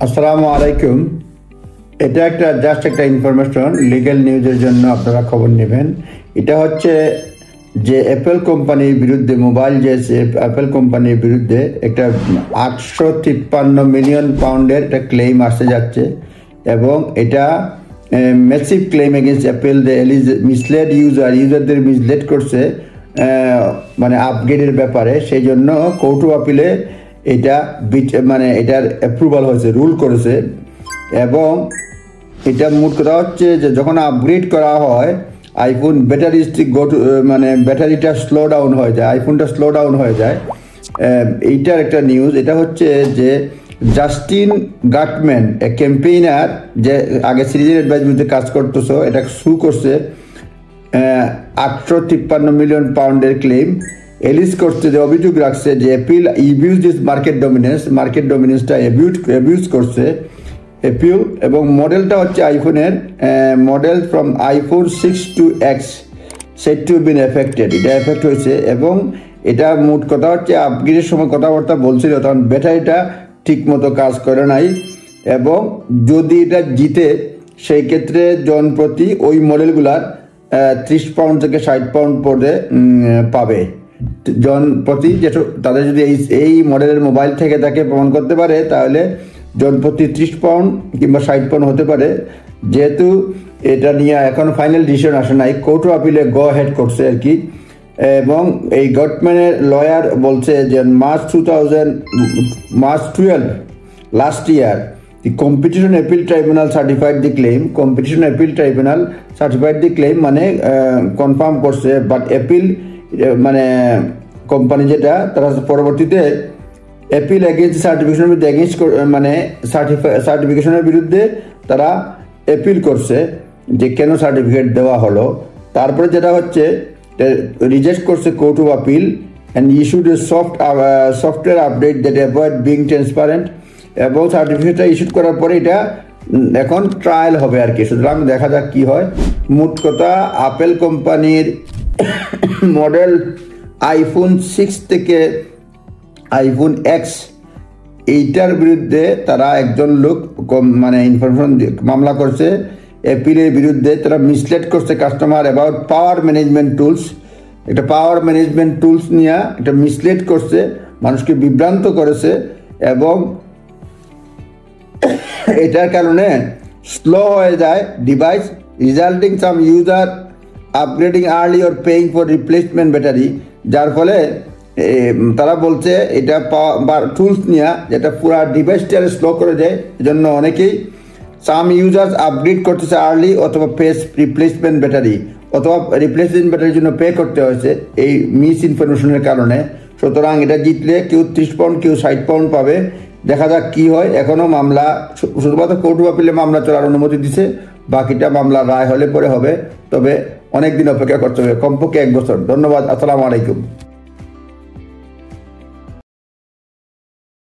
আসসালামু আলাইকুম। এটা জাস্ট একটা ইনফরমেশন, লিগ্যাল নিউজের জন্য আপনারা খবর নেবেন। এটা হচ্ছে যে অ্যাপল কোম্পানির বিরুদ্ধে, মোবাইল যে অ্যাপল কোম্পানির বিরুদ্ধে একটা 853 মিলিয়ন পাউন্ডের একটা ক্লেম আসতে যাচ্ছে, এবং এটা massive claim against Apple. Mislead ইউজারদের মিসলেড করছে মানে আপগ্রেডের ব্যাপারে। সেই জন্য কোর্ট অফ আপিলে এটা এটার অ্যাপ্রুভাল হয়েছে, রুল করেছে। এবং এটা মোট কথা হচ্ছে যে যখন আপগ্রেড করা হয় আইফোন ব্যাটারিটা স্লো ডাউন হয়ে যায়, আইফোনটা স্লো ডাউন হয়ে যায়। এইটার একটা নিউজ। এটা হচ্ছে যে জাস্টিন গাটম্যান, ক্যাম্পেইনার, যে আগে সিটিজেন অ্যাডভাইজমেন্টে কাজ করতেছো, এটা সু করছে 853 মিলিয়ন পাউন্ডের ক্লেম এলিজ করছে, যে অভিযোগ রাখছে যে অ্যাপল ইউজ দিস মার্কেট ডমিনেন্সটা অ্যাবিউজ করছে অ্যাপল। এবং মডেলটা হচ্ছে আইফোনের model from iPhone 6 to X set to been affected, এটা এফেক্ট হয়েছে। এবং এটা মোট কথা হচ্ছে আপগ্রেডের সময় কথাবার্তা বলছিল, তখন ব্যাটারিটা ঠিক মতো কাজ করে নাই। এবং যদি এটা জিতে সেই ক্ষেত্রে জনপ্রতি ওই মডেলগুলার 30 পাউন্ড থেকে 60 পাউন্ড পরে পাবে জনপ্রতি। যেটা তাদের যদি এই মডেলের মোবাইল থেকে তাকে প্রমাণ করতে পারে, তাহলে জনপ্রতি 30 পাউন্ড কিংবা 60 পাউন্ড হতে পারে। যেহেতু এটা নিয়ে এখন ফাইনাল ডিসিশন আসে নাই, কোর্ট অফ আপিলে গো হেড করছে আর কি। এবং এই গটম্যানের লয়ার বলছে যে March 12 last year the competition appeal tribunal certified the claim, competition appeal tribunal certified the claim মানে কনফার্ম করছে। বাট অ্যাপিল মানে কোম্পানি যেটা, তারা পরবর্তীতে অ্যাপিল এগেইনস্ট সার্টিফিকেশনের বিরুদ্ধে সার্টিফিকেশনের বিরুদ্ধে তারা অ্যাপিল করছে যে কেন সার্টিফিকেট দেওয়া হলো। তারপরে যেটা হচ্ছে রিজেক্ট করছে court of appeal and issued a software update that avoid being transparent. এবং সার্টিফিকেটটা ইস্যুড করার পরে এটা এখন ট্রায়াল হবে আর কি। সুতরাং দেখা যাক কি হয়। মোট কথা অ্যাপল কোম্পানির মডেল আইফোন 6 থেকে আইফোন X এইটার বিরুদ্ধে তারা একজন লোক ইনফরমেশন মামলা করছে অ্যাপলের বিরুদ্ধে। তারা মিসলেড করছে customer about power management tools, একটা পাওয়ার ম্যানেজমেন্ট টুলস নিয়ে একটা মিসলেড করছে, মানুষকে বিভ্রান্ত করেছে। এবং এটার কারণে স্লো হয়ে যায় device, resulting some user upgrading early or paying for replacement battery. যার ফলে তারা বলছে এটা টুলস নিয়ে যেটা পুরো ডিভাইসটা স্লো করে দেয়। এজন্য অনেকেই সাম ইউজার্স আপগ্রেড করতেছে আর্লি, অথবা রিপ্লেসমেন্ট ব্যাটারি, অথবা রিপ্লেসমেন্ট ব্যাটারির জন্য পে করতে হয়েছে এই মিস ইনফরমেশনের কারণে। সুতরাং এটা জিতলে কেউ 30 পাউন্ড কেউ 60 পাউন্ড পাবে। দেখা যাক কি হয়। এখনো মামলা শুধুমাত্র কোর্ট অফ আপিলে মামলা চলার অনুমতি দিছে, বাকিটা মামলা রায় হলে পরে হবে। তবে অনেক দিন অপেক্ষা করতে হবে, কমপক্ষে 1 বছর। ধন্যবাদ। আসসালামু আলাইকুম।